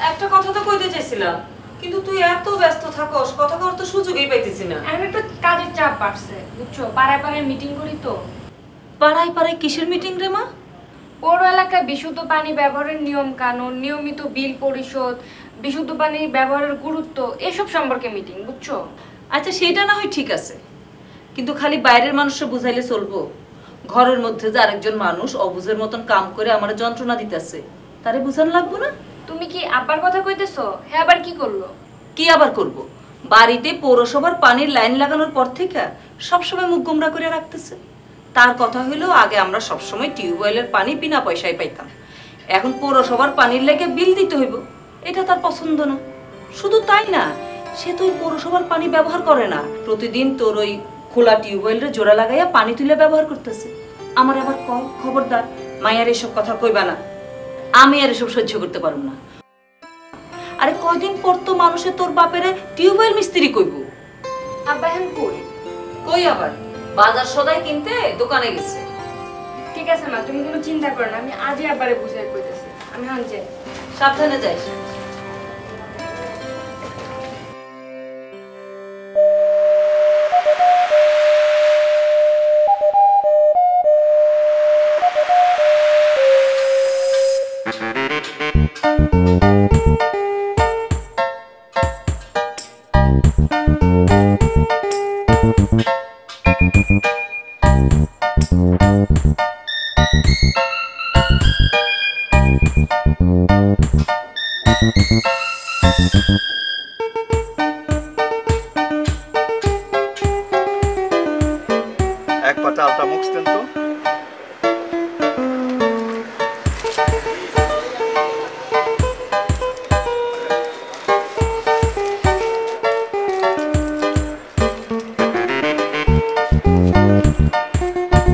একটা কথা তো কইতে চাইছিলাম, কিন্তু তুই এত ব্যস্ত থাকস, কথা কওয়ার তো সুযোগই পাইতেছি না। আমি একটু কাজের চাপ বাড়ছে, বুঝছো? পাড়ায় পাড়ায় মিটিং করি তো। পাড়ায় পাড়ায় কিসের মিটিং রে মা? পৌর এলাকায় বিশুদ্ধ পানি ব্যবহারের নিয়ম কানুন, নিয়মিত বিল পরিশোধ, বিশুদ্ধ পানি ব্যবহারের গুরুত্ব, এসব সম্পর্কে মিটিং, বুঝছো? আচ্ছা সেটা না হয় ঠিক আছে, কিন্তু খালি বাইরের মানুষকে বুঝাইলে চলবো? ঘরের মধ্যে যে আরেকজন মানুষ অবুঝের মতন কাম করে আমার যন্ত্রণা দিতেছে, তারে বুঝানো লাগবো না? তুমি কি আব্বার কথা কইতেছো? হ্যাঁ, আবার কি করলো? কি আবার করব? বাড়িতে পৌরসভার পানির লাইন লাগানোর পর থেকে সবসময় মুখ গোমরা করে রাখতেছে। তার কথা হইলো আগে আমরা সবসময় টিউবওয়েলের পানি বিনা পয়সায় পাইতাম, এখন পৌরসভার পানির লেগে বিল দিতে হইব, এটা তার পছন্দ না। শুধু তাই না, সে তো ওই পৌরসভার পানি ব্যবহার করে না, প্রতিদিন তোর ওই খোলা টিউবওয়েলের জোড়া লাগাইয়া পানি তুলে ব্যবহার করতেছে। আমার আবার কল, খবরদার মায়ের এসব কথা কইবা না, আমি আর এসব সহ্য করতে পারব না। আরে কয়দিন পর তো মানুষে তোর বাপেরে টিউবওয়েল মিস্ত্রি কইব। আব্বা হেন কই? কই আবার বাজার সদাই কিনতে দোকানে গেছে। ঠিক আছে মা, তুমি কোনো চিন্তা করো না, আমি আজই আব্বারে বুঝাই কইতেছি। আমি হন যাই। সাবধানে যাইস। এক পাতা আলতা মুখ দেন তো।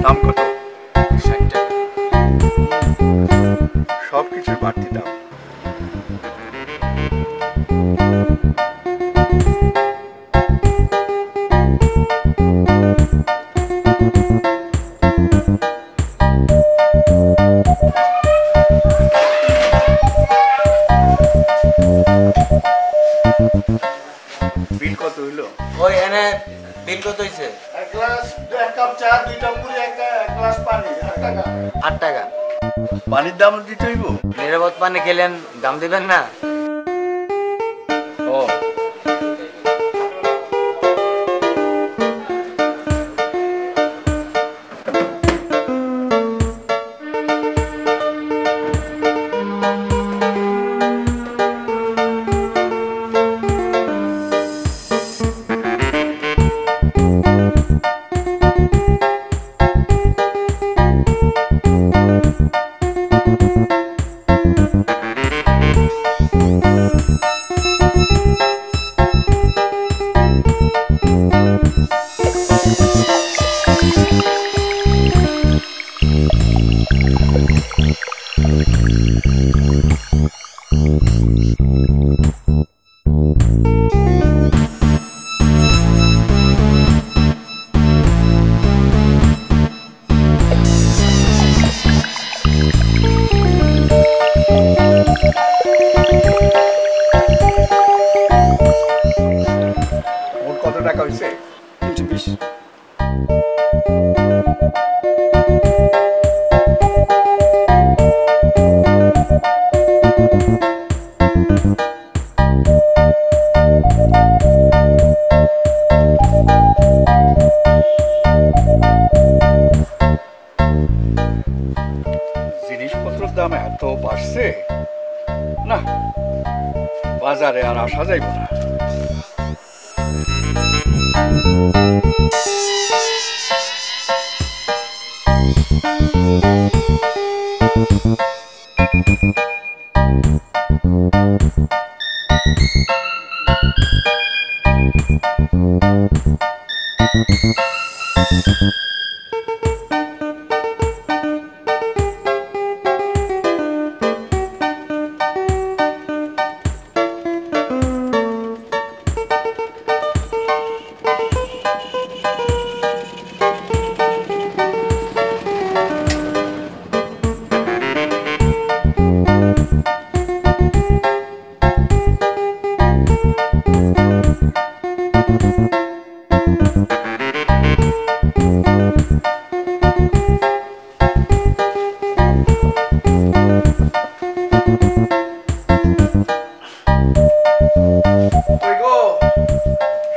দাম কত? 60 টাকা। সবকিছুর বাড়তি দাম। বিল কত হইলো? ওই এনে বিল কত হইছে? এক গ্লাস, এক কাপ চা, দুইটা মুড়ি, এক গ্লাস পানি, 8 টাকা। 8 টাকা। পানির দাম দিতে হইব? নিরাপদ পানি খেলেন দাম দিবেন না? ও মোট কত টাকা হয়েছে? 320। জিনিসপত্রের দাম এত বাড়ছে না, বাজারে আর আসা যাইব না। ওই গো,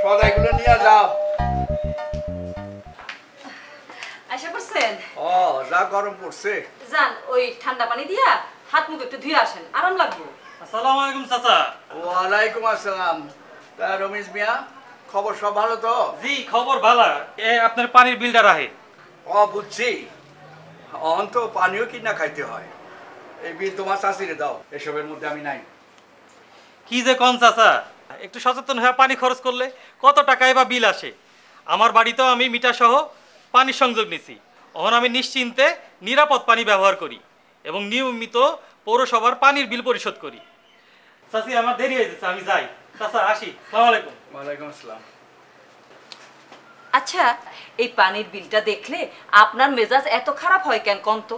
সদাইগুলো নিয়ে যাও। আশা করছেন ও, যা গরম পড়ছে। যান ওই ঠান্ডা পানি দিয়া হাত মুখ একটু ধুয়ে আসেন, আরাম লাগবে। আসসালামু আলাইকুম চাচা। ওয়ালাইকুম আসসালাম। তা রমেশ মিয়া, খবর সব ভালো তো? জি খবর ভালো। আপনার পানির বিলটা রাহে। ও বুঝছি, অন তো পানিও কিনা খাইতে হয়। এই বিল তোমার শাশুড়ি দাও, এসবের মধ্যে আমি নাই। কি যে কোন চাচা, একটু সচেতন হয়ে পানি খরচ করলে কত টাকায় বা বিল আসে। আমার বাড়িতেও আমি মিটার সহ পানির সংযোগ নিছি। এখন আমি নিশ্চিন্তে নিরাপদ পানি ব্যবহার করি এবং নিয়মিত পৌরসভার পানির বিল পরিশোধ করি। চাচি আমার দেরি হয়ে যাচ্ছে, আমি যাই। চাচা আসি, আসসালামু আলাইকুম। ওয়ালাইকুম আসসালাম। আচ্ছা, এই পানির বিলটা দেখলে আপনার মেজাজ এত খারাপ হয় কেন কোন তো?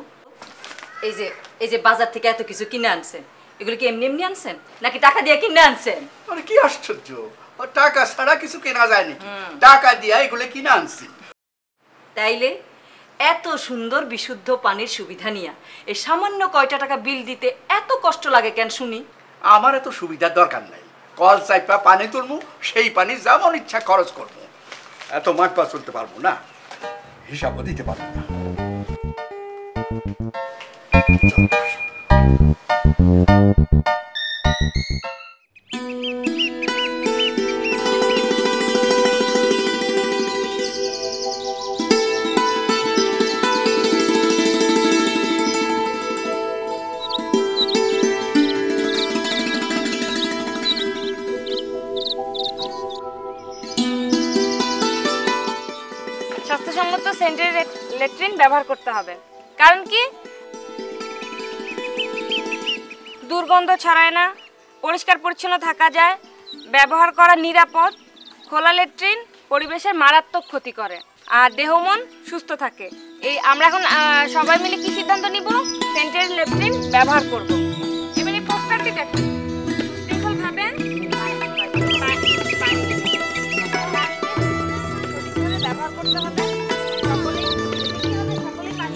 এই যে বাজার থেকে এত কিছু কিনে আনছেন, এগুলো কি এমনি এমনি আনছেন নাকি টাকা দিয়ে কিনে আনছেন? আরে কি আশ্চর্য, ও টাকা ছাড়া কিছু কেনা যায় নাকি? টাকা দিয়া এগুলো কিনে আনছি। তাইলে এত সুন্দর বিশুদ্ধ পানির সুবিধা নিয়া এই সামান্য কয়টা টাকা বিল দিতে এত কষ্ট লাগে কেন শুনি? আমার এত সুবিধার দরকার নাই। কল চাইপা পানি তুলবো, সেই পানি যেমন ইচ্ছা খরচ করবো। এত মাঠপা চলতে পারবো না, হিসাবও দিতে পারবো না। স্বাস্থ্যসম্মত সেন্টার ল্যাট্রিন ব্যবহার করতে হবে। কারণ কি? দুর্গন্ধ ছড়ায় না, পরিষ্কার পরিচ্ছন্ন থাকা যায়, ব্যবহার করা নিরাপদ। খোলা ল্যাট্রিন পরিবেশের মারাত্মক ক্ষতি করে আর দেহ মন সুস্থ থাকে। এই আমরা এখন সবাই মিলে কি সিদ্ধান্ত নিব? সেন্টার ল্যাট্রিন ব্যবহার করব। এবারে পোস্টারটি দেখুন, সুশৃঙ্খলভাবে ব্যবহার করতে হবে। সকলেই পানি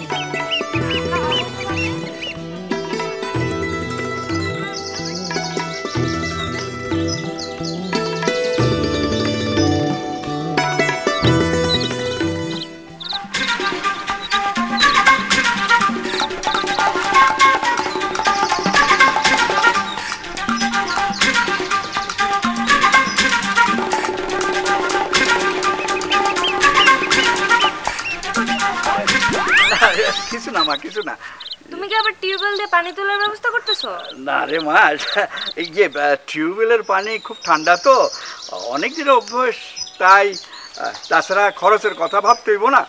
কিছু না মা, কিছু না। তুমি কি আবার টিউবওয়েল দিয়ে পানি তোলার ব্যবস্থা করতেছো? না রে মা, এই যে টিউবওয়েলের পানি খুব ঠান্ডা তো, অনেক দিনের অভ্যাস, তাই। তাছাড়া খরচের কথা ভাবতে হইব না।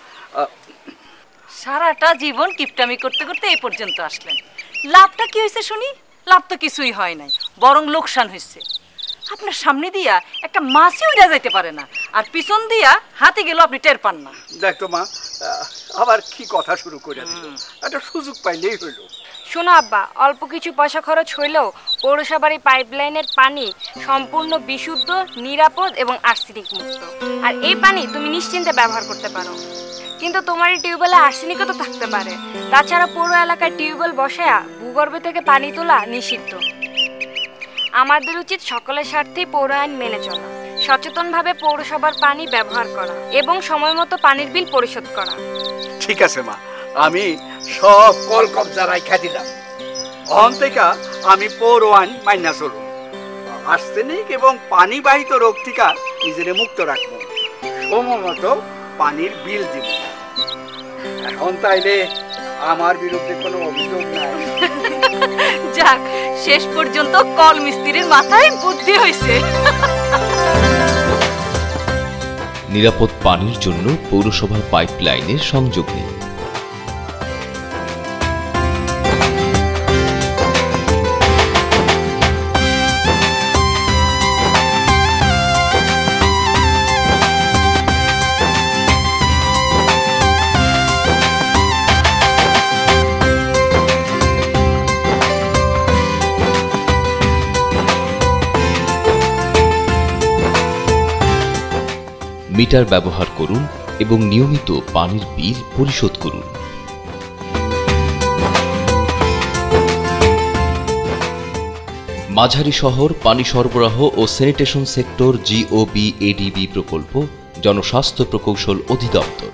সারাটা জীবন কিপটামি করতে করতে এই পর্যন্ত আসলেন, লাভটা কি হয়েছে শুনি? লাভ তো কিছুই হয় নাই, বরং লোকসান হয়েছে। আপনার সামনে দিয়া একটা মাছই উড়ে যাইতে পারে না, আর পিছন দিয়া হাতে গেল আপনি টের পান না। দেখ তো মা, আবার কি কথা শুরু করে দিল। একটা সুযোগ পাইলেই হইল। শোনো আব্বা, অল্প কিছু পয়সা খরচ হইলেও পৌরসভার এই পাইপলাইনের পানি সম্পূর্ণ বিশুদ্ধ, নিরাপদ এবং আর্সেনিক মুক্ত। আর এই পানি তুমি নিশ্চিন্তে ব্যবহার করতে পারো। কিন্তু তোমার এই টিউবওয়েলে আর্সেনিকও তো থাকতে পারে। তাছাড়া পৌর এলাকায় টিউবওয়েল বসায়া ভূগর্ভে থেকে পানি তোলা নিষিদ্ধ। আমাদের উচিত সকলের স্বার্থেই পৌর আইন মেনে চলা, সচেতনভাবে পৌরসভার পানি ব্যবহার করা এবং সময় মতো পানির বিল পরিশোধ করা। ঠিক আছে মা, আমি সব কল কবজা রাইখা দিলাম। অহন থেকে আমি পৌর আইন মাইনা চলুন। আর্সেনিক এবং পানিবাহিত রোগ থেকে নিজেরে মুক্ত রাখবো, সময়মতো পানির বিল দিব। এখন তাইলে আমার বিরুদ্ধে কোনো অভিযোগ নাই। যাক, শেষ পর্যন্ত কল মিস্ত্রির মাথায় বুদ্ধি হয়েছে। নিরাপদ পানির জন্য পৌরসভার পাইপলাইনের সংযোগ নেই। মিটার ব্যবহার করুন এবং নিয়মিত পানির বিল পরিশোধ করুন। মাঝারি শহর পানি সরবরাহ ও স্যানিটেশন সেক্টর GOBADB প্রকল্প, জনস্বাস্থ্য প্রকৌশল অধিদপ্তর।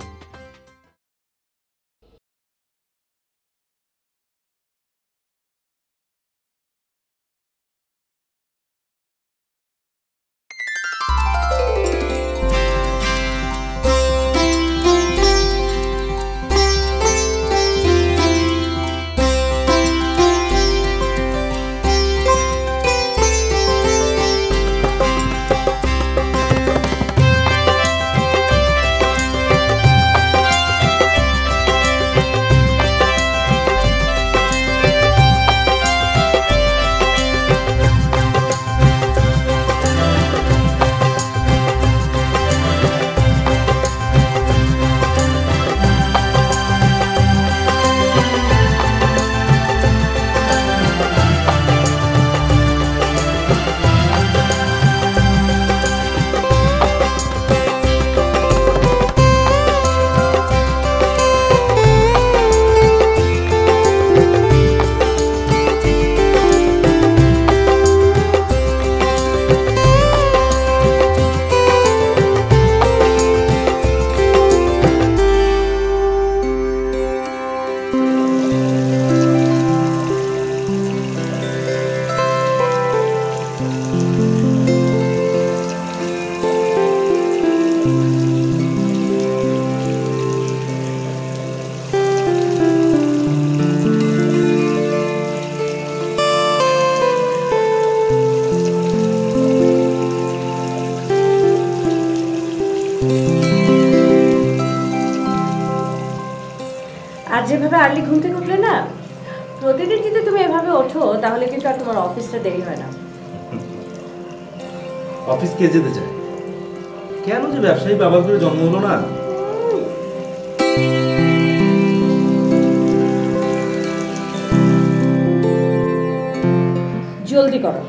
আর যেভাবে আর্লি ঘুম থেকে উঠলে না, প্রতিদিন যদি তুমি এভাবে ওঠো তাহলে কিন্তু আর তোমার অফিসটা দেরি হয় না। অফিস কে যেতে চায়? কেন যে ব্যবসায়ী বাবা করে জন্ম হলো না? জলদি করো।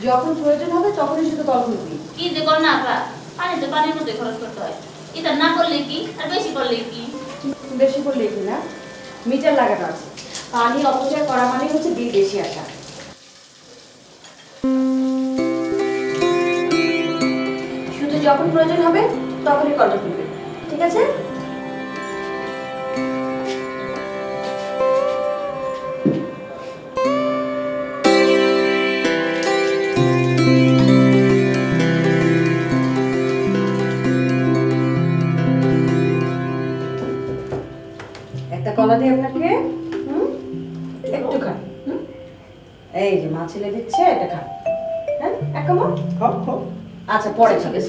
যখন প্রয়োজন হবে তখনই শুধু কল করবি। কি যে কর না আপা, পানি তো পানির মধ্যে খরচ করতে হয়। এটা না করলে কি আর বেশি করলে কি? বেশি করলে কি না, মিটার লাগানো আছে। পানি অপচয় করা মানে হচ্ছে বিল বেশি আসা। শুধু যখন প্রয়োজন হবে তখনই কলটা করবে, ঠিক আছে? কলা দিই আপনাকে, একটু খান। এই যে মা ছেলে দিচ্ছে, এটা খান। হ্যাঁ, এক কামড়। আচ্ছা, পরে খাবে।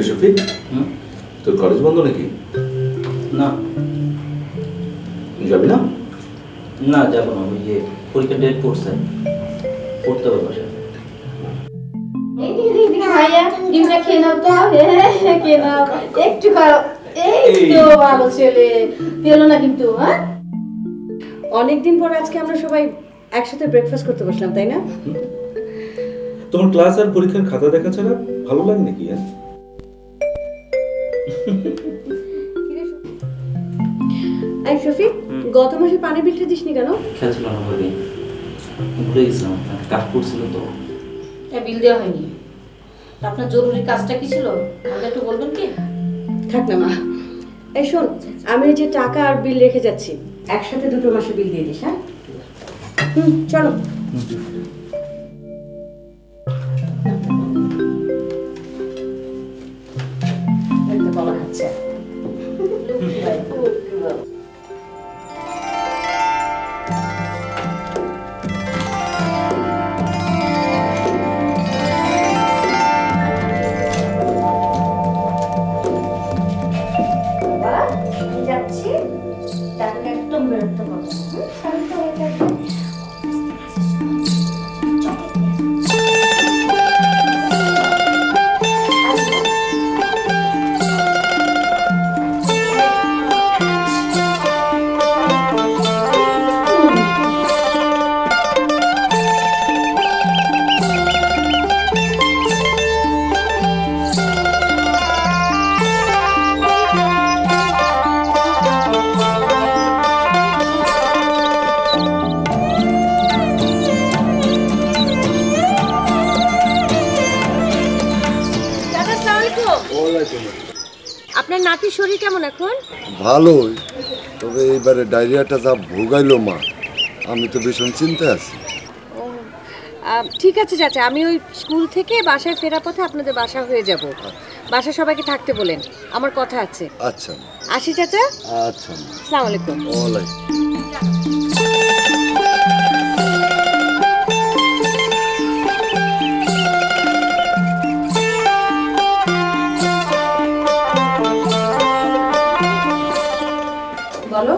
শফিক, তোর কলেজ বন্ধ নাকি? না। যাবি না? না, যাবো না। ওই যে পরীক্ষার ডেট পড়ছে, পড়তে হবে বাসায়। ভাইয়া ডিমটা খেয়ে নাও তো। খেয়ে নাও, একটু খাও। এই তো ভালো ছেলে, পেলো না কিন্তু। হ্যাঁ, অনেকদিন পর আজকে আমরা সবাই একসাথে ব্রেকফাস্ট করতে বসলাম, তাই না? তোমার ক্লাস আর পরীক্ষার খাতা দেখা ছাড়া ভালো লাগে নাকি? এই শফিক, গত মাসে পানির বিলটা দিসনি কেন? খেয়াল ছিল না ভাবি, ভুলে গেছিলাম, কাজ করছিল তো। বিল দেওয়া হয়নি। আপনার জরুরি কাজটা কি ছিল আমাকে একটু বলবেন কি? থাক না মা। এই শোন, আমি যে টাকা আর বিল রেখে যাচ্ছি, একসাথে দুটো মাসে বিল দিয়ে দিস। হ্যাঁ, চলো। বাবা খাচ্ছে। যাচ্ছি, টাকা একদম বিরক্ত করবো। আপনার নাতির শরীর কেমন এখন? ভালোই, তবে এইবারে ডায়রিয়াটা যা ভোগাইলো মা, আমি তো ভীষণ চিন্তায় আছি। ঠিক আছে চাচা, আমি ওই স্কুল থেকে বাসায় ফেরার পথে আপনাদের বাসা হয়ে যাব। বাসায় সবাইকে থাকতে বলেন, আমার কথা আছে। আচ্ছা আসি চাচা। আচ্ছা, আসসালামু আলাইকুম। ওয়ালাইকুম। বলো।